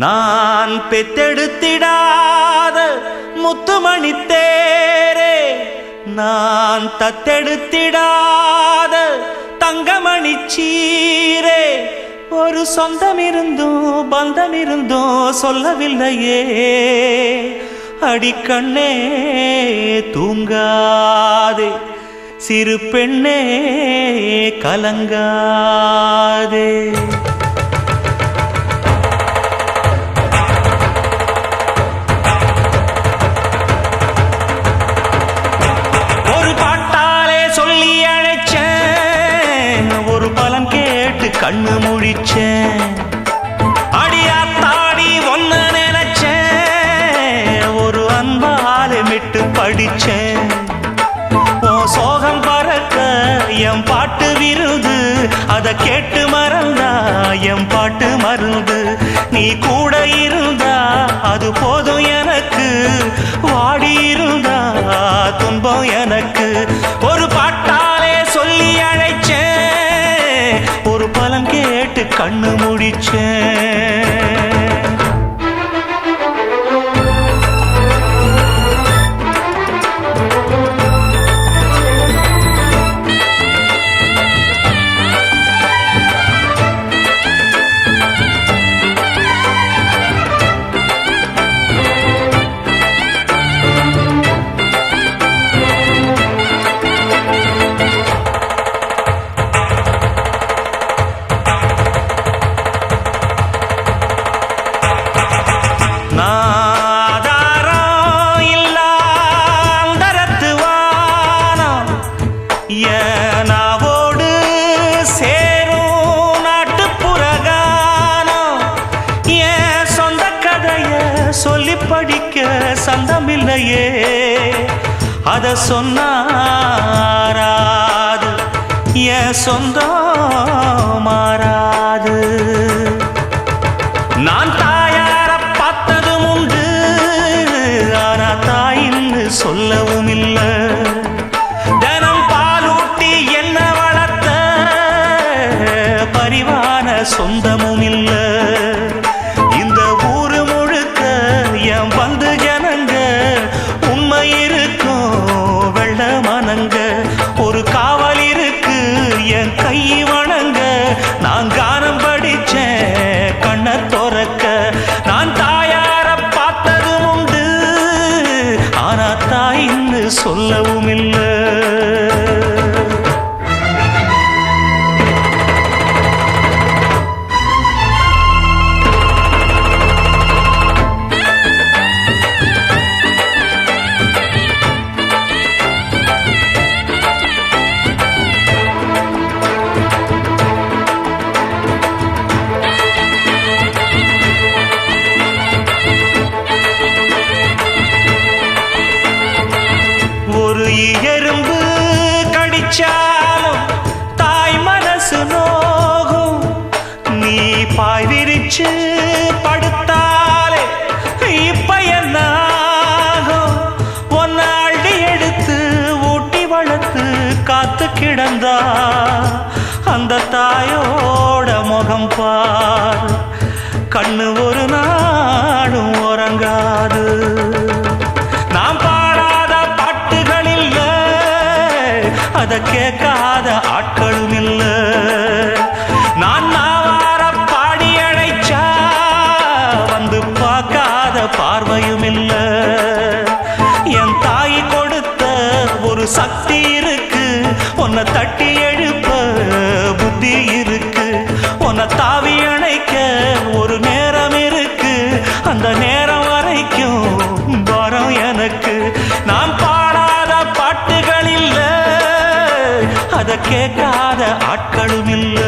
நான் பெத்தெடுத்திடாத முத்துமணி தேரே, நான் தத்தெடுத்திடாத தங்கமணி சீரே, ஒரு சொந்தம் இருந்தும் பந்தம் இருந்தும் சொல்லவில்லையே. அடிக்கண்ணே தூங்காதே, சிறு பெண்ணே கலங்காதே. ஒரு பாட்டாலே சொல்லி அழைச்சேன், ஒரு பலன் கேட்டு கண்ணு முழிச்சேன். அடியாத்தாடி ஒன்ன நினைச்சேன், ஒரு அன்பாலே மிட்டு படிச்சேன். சோகம் பறக்க என் பாட்டு விருது, அத கேட்டு மறந்தா என் பாட்டு மருந்து. நீ கூட இருந்தா அது போதும் எனக்கு, வாடி இருந்தா துன்பம் எனக்கு. ஒரு பாட்டாலே சொல்லி அழைச்சேன், ஒரு பலன் கேட்டு கண்ணு முடிச்சேன். நாவோடு சேரும் நாட்டுப்புறகானம், என் சொந்த கதைய சொல்லி படிக்க சந்தமில்லையே. அத சொன்னாராது என் சொந்தம் மாறாது. நான் தாயார பார்த்ததும் உண்டு, ஆனா தாயின்னு சொல்லவும் இல்லை. சொந்தமும் இல்ல. இந்த ஊரு முழுக்க என் வந்து ஜனங்க, உண்மை இருக்கும் வெள்ள மனங்க. ஒரு காவல் இருக்கு என் கை வணங்க, நான் கானம் படிச்சேன் கண்ண துறக்க. நான் தாயார பார்த்ததும் உண்டு, ஆனா தாயின்னு சொல்லவும் இல்லை. எறும்பு கடிச்சாலும் தாய் மனசு நோகும். நீ பாய் விரிச்சு படுத்தாலே இப்ப என்ன ஆகும்? ஒன்ன அள்ளி எடுத்து ஊட்டி வளர்த்து காத்து கிடந்தா அந்த தாயோட முகம் பார், கண்ணு ஒரு நாடும் உறங்காது. நாம் அத கேட்காத ஆட்களும் இல்ல. நான் நாவார பாடி அழைச்சா வந்து பார்க்காத பார்வையும் இல்ல. என் தாய் கொடுத்த ஒரு சக்தி இருக்கு, உன்னை தட்டி எழுப்ப புத்தி இருக்கு. உன்னை தாவி அணைக்க ஒரு நேரம் இருக்கு, அந்த நேரம் வரைக்கும் வரம் எனக்கு. நான் பாடாத பாட்டுகள் இல்ல, அத கேட்காத ஆட்களும் இல்லை.